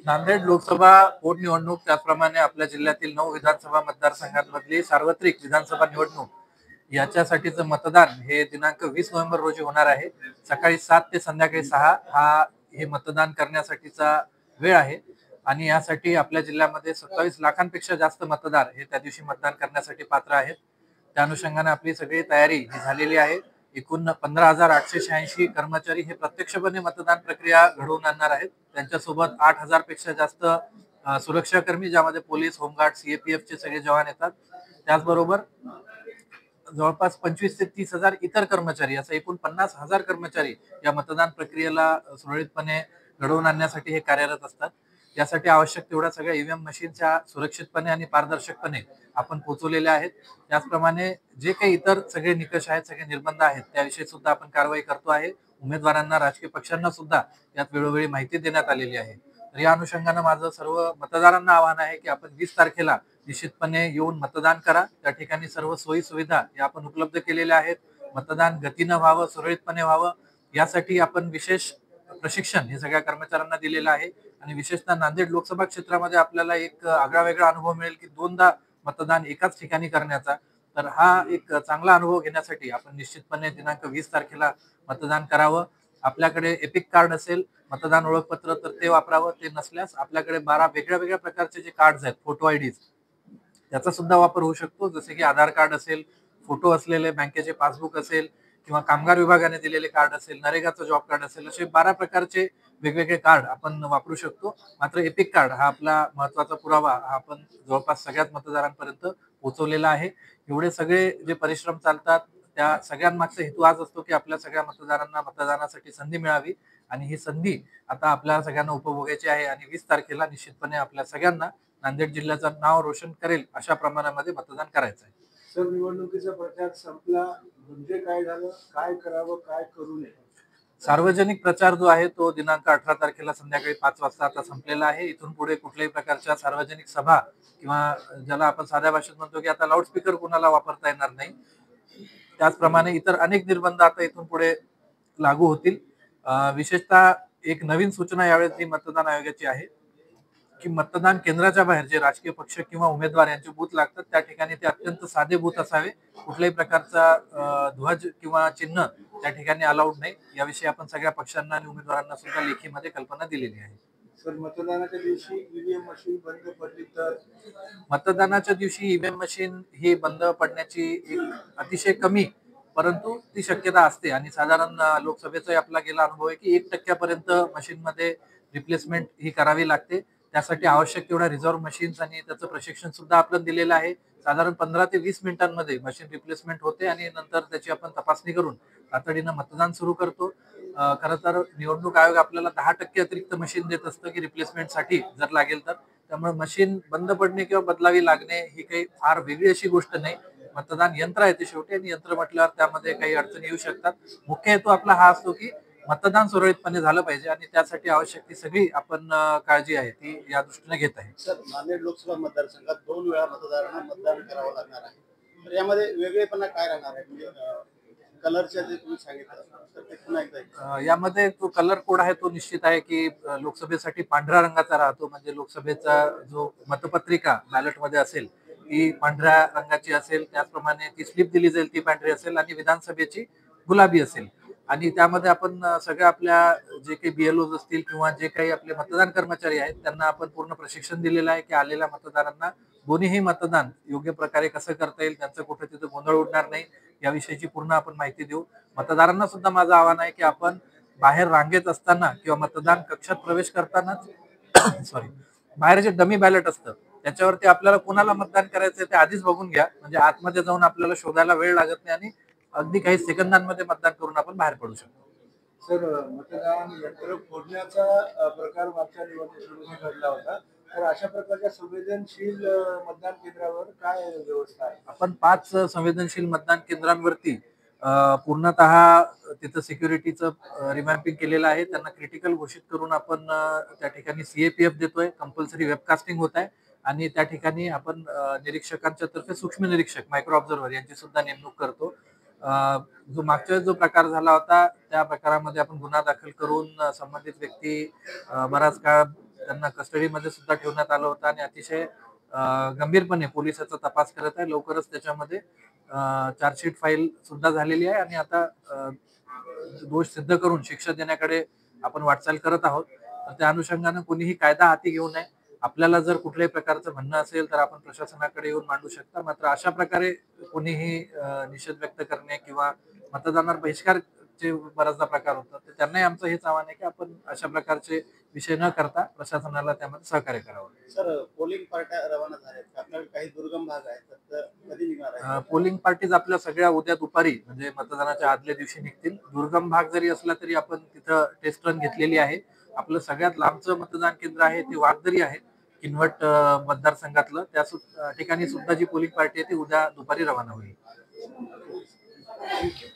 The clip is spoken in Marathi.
नांदेड लोकसभा पोटनिवडणूक त्याचप्रमाणे आपल्या जिल्ह्यातील 9 विधानसभा मतदारसंघांमधली सार्वत्रिक विधानसभा निवडणूक याच्यासाठीचं मतदान हे दिनांक 20 नोव्हेंबर रोजी होणार आहे. सकाळी 7 ते संध्याकाळी 6 हे मतदान करण्यासाठीचा वेळ आहे आणि यासाठी आपल्या जिल्ह्यामध्ये 27 लाखांपेक्षा जास्त मतदार हे त्या दिवशी मतदान करण्यासाठी पात्र आहेत. त्या अनुषंगाने आपली सगळी तयारी ही झालेली आहे. एकूण 15,886 कर्मचारी हे प्रत्यक्षपणे मतदान प्रक्रिया घडवून आणणार आहेत. त्यांच्यासोबत 8,000 पेक्षा जास्त सुरक्षाकर्मी, ज्यामध्ये पोलीस, होमगार्ड, सीएपीएफचे सगळे जवान येतात. त्याचबरोबर जवळपास 25 ते 30,000 इतर कर्मचारी, असं एकूण 50,000 कर्मचारी या मतदान प्रक्रियेला सुरळीतपणे घडवून आणण्यासाठी हे कार्यरत असतात. यासाठी आवश्यक तेवढ्या सगळ्या ईव्हीएम मशीनच्या सुरक्षितपणे आणि पारदर्शकपणे आपण पोहोचवलेल्या आहेत. त्याचप्रमाणे जे काही इतर सगळे निकष आहेत, सगळे निर्बंध आहेत, त्याविषयी सुद्धा आपण कारवाई करतो आहे. उमेदवारांना, राजकीय पक्षांना सुद्धा यात वेळोवेळी माहिती देण्यात आलेली आहे. तर या अनुषंगानं माझं सर्व मतदारांना आवाहन आहे की आपण 20 तारखेला निश्चितपणे येऊन मतदान करा. त्या ठिकाणी सर्व सोयी सुविधा या आपण उपलब्ध केलेल्या आहेत. मतदान गतीनं व्हावं, सुरळीतपणे व्हावं, यासाठी आपण विशेष प्रशिक्षण हे सगळ्या कर्मचाऱ्यांना दिलेलं आहे. आणि विशेषतः नांदेड लोकसभा क्षेत्रामध्ये आपल्याला एक आगळा वेगळा अनुभव मिळेल की दोनदा मतदान एकाच ठिकाणी करण्याचा. तर हा एक चांगला अनुभव घेण्यासाठी आपण निश्चितपणे दिनांक 20 तारखेला मतदान करावं. आपल्याकडे एपिक कार्ड असेल, मतदान ओळखपत्र, तर ते वापरावं. ते नसल्यास आपल्याकडे 12 वेगळ्या वेगळ्या प्रकारचे जे कार्ड आहेत, फोटो आयडीज, त्याचा सुद्धा वापर होऊ शकतो. जसे की आधार कार्ड असेल, फोटो असलेले बँकेचे पासबुक असेल, किंवा कामगार विभागाने दिलेले कार्ड असेल, नरेगाचं जॉब कार्ड असेल, असे 12 प्रकारचे वेगवेगळे कार्ड आपण वापरू शकतो. मात्र एपिक कार्ड हा आपला महत्वाचा पुरावा हा आपण जवळपास सगळ्याच मतदारांपर्यंत पोहोचवलेला आहे. एवढे सगळे जे परिश्रम चालतात, त्या सगळ्यांमागचा हेतू हाच असतो की आपल्या सगळ्या मतदारांना मतदानासाठी संधी मिळावी. आणि ही संधी आता आपल्या सगळ्यांना उपभोगायची आहे. आणि 20 तारखेला निश्चितपणे आपल्या सगळ्यांना नांदेड जिल्ह्याचं नाव रोशन करेल अशा प्रमाणामध्ये मतदान करायचं आहे. सर, निवडणुकीचा प्रचार संपला म्हणजे काय झालं, काय करावं, काय करू नये? सार्वजनिक प्रचार जो आहे तो दिनांक 18 तारखेला संध्याकाळी 5 वाजता आता संपलेला आहे. इथून पुढे कुठल्याही प्रकारच्या सार्वजनिक सभा, किंवा ज्याला आपण साध्या भाषेत म्हणतो की आता लाऊडस्पीकर कुणाला वापरता येणार नाही. त्याचप्रमाणे इतर अनेक निर्बंध आता इथून पुढे लागू होतील. विशेषतः एक नवीन सूचना यावेळेस ही मतदान आयोगाची आहे की मतदान केंद्राच्या बाहेर जे राजकीय पक्ष किंवा उमेदवार यांचे बूथ लागतात, त्या ठिकाणी ते अत्यंत साधे बूथ असावे. कुठल्याही प्रकारचा ध्वज किंवा चिन्ह त्या ठिकाणी अलाउड नाही. याविषयी आपण सगळ्या पक्षांना आणि उमेदवारांना सुद्धा लेखीमध्ये कल्पना दिलेली आहे. सर, मतदानाच्या दिवशी ईव्हीएम मशीन बंद पडली तर? मतदानाच्या दिवशी ईव्हीएम मशीन ही बंद पडण्याची एक अतिशय कमी, परंतु ती शक्यता असते. आणि साधारण लोकसभेचा आपला गेला अनुभव आहे की 1% मशीनमध्ये रिप्लेसमेंट ही करावी लागते. त्यासाठी आवश्यक तेवढ्या रिझर्व्ह मशीन्स आणि त्याचं प्रशिक्षण सुद्धा आपण दिलेलं आहे. साधारण 15 ते 20 मिनिटांमध्ये मशीन रिप्लेसमेंट होते आणि नंतर त्याची आपण तपासणी करून तातडीनं मतदान सुरू करतो. खरं तर निवडणूक आयोग आपल्याला 10% अतिरिक्त मशीन देत असतं की रिप्लेसमेंटसाठी जर लागेल तर. त्यामुळे मशीन बंद पडणे किंवा बदलावी लागणे ही काही फार वेगळी अशी गोष्ट नाही. मतदान यंत्र आहे ते शेवटी, आणि यंत्र म्हटल्यावर त्यामध्ये काही अडचणी येऊ शकतात. मुख्य हेतू आपला हा असतो की मतदान सुरळीतपणे झालं पाहिजे, आणि त्यासाठी आवश्यक ती सगळी आपण काळजी आहे ती या दृष्टीने घेत आहे. सर, नांदेड लोकसभा मतदारसंघात 2 वेळा मतदारांना मतदान करावं लागणार आहे. तर यामध्ये वेगळेपणा काय राहणार आहे? म्हणजे कलरच्या जे तुम्ही सांगितलं तर ते पुन्हा एकदा. यामध्ये जो कलर कोड आहे तो निश्चित आहे की लोकसभेसाठी पांढऱ्या रंगाचा राहतो. म्हणजे लोकसभेचा जो मतपत्रिका बॅलेटमध्ये असेल ती पांढऱ्या रंगाची असेल. त्याचप्रमाणे ती स्लिप दिली जाईल ती पांढरी असेल, आणि विधानसभेची गुलाबी असेल. आणि त्यामध्ये आपण सगळ्या आपल्या जे काही बीएलओज असतील किंवा जे काही आपले मतदान कर्मचारी आहेत त्यांना आपण पूर्ण प्रशिक्षण दिलेलं आहे की आलेल्या मतदारांना दोन्हीही मतदान योग्य प्रकारे कसं करता येईल, त्यांचं कुठे तिथं गोंधळ उडणार नाही याविषयीची पूर्ण आपण माहिती देऊ. मतदारांना सुद्धा माझं आव्हान आहे की आपण बाहेर रांगेत असताना किंवा मतदान कक्षात प्रवेश करतानाच सॉरी, बाहेर जे डमी बॅलेट असतं त्याच्यावरती आपल्याला कोणाला मतदान करायचं ते आधीच बघून घ्या. म्हणजे आतमध्ये जाऊन आपल्याला शोधायला वेळ लागत नाही आणि अगदी काही सेकंदांमध्ये मतदान करून आपण बाहेर पडू शकतो. सर, मतदान यंत्र फोडण्याचा प्रकार मागच्या निवडणुकीमध्ये घडला होता. तर अशा प्रकारच्या संवेदनशील मतदान केंद्रावर काय व्यवस्था आहे? आपण 5 संवेदनशील मतदान केंद्रांवरती पूर्णतः तिथं सिक्युरिटीचं रिमॅपिंग केलेलं आहे. त्यांना क्रिटिकल घोषित करून आपण त्या ठिकाणी सीएपीएफ देतोय. कंपल्सरी वेबकास्टिंग होत आहे. आणि त्या ठिकाणी आपण निरीक्षकांच्या तर्फे सूक्ष्म निरीक्षक, मायक्रो ऑब्झर्व्हर यांची सुद्धा नेमणूक करतो. जो मागच्या जो प्रकार झाला होता त्या प्रकारामध्ये आपण गुन्हा दाखल करून संबंधित व्यक्ती बराच काळ त्यांना कस्टडीमध्ये सुद्धा ठेवण्यात आलं होतं आणि अतिशय गंभीरपणे पोलिसाचा तपास करत आहे. लवकरच त्याच्यामध्ये चार्जशीट फाईल सुद्धा झालेली आहे आणि आता दोष सिद्ध करून शिक्षा देण्याकडे आपण वाटचाल करत आहोत. तर त्या अनुषंगानं कोणीही कायदा हाती घेऊ नये. आपल्याला जर कुठल्याही प्रकारचं म्हणणं असेल तर आपण प्रशासनाकडे येऊन मांडू शकता. मात्र अशा प्रकारे कोणीही निषेध व्यक्त करणे किंवा मतदानावर बहिष्कारचे बऱ्याचदा प्रकार होतात. तर त्यांनाही आमचं हेच आव्हान आहे की आपण अशा प्रकारचे विषय न करता प्रशासनाला त्यामध्ये सहकार्य करावं. सर, पोलिंग पार्ट्या रवाना झाल्यात. आपल्याकडे काही दुर्गम भाग आहेत, तर कधी निघणार आहे? पोलिंग पार्टीज आपल्या सगळ्या उद्या दुपारी म्हणजे मतदानाच्या आदल्या दिवशी निघतील. दुर्गम भाग जरी असला तरी आपण तिथं टेस्ट रन घेतलेली आहे. आपलं सगळ्यात लांबचं मतदान केंद्र आहे ते वाघदरी आहे, किनवट मतदारसंघातलं. त्या ठिकाणी सुद्धा जी पोलिंग पार्टी आहे ती उद्या दुपारी रवाना होईल.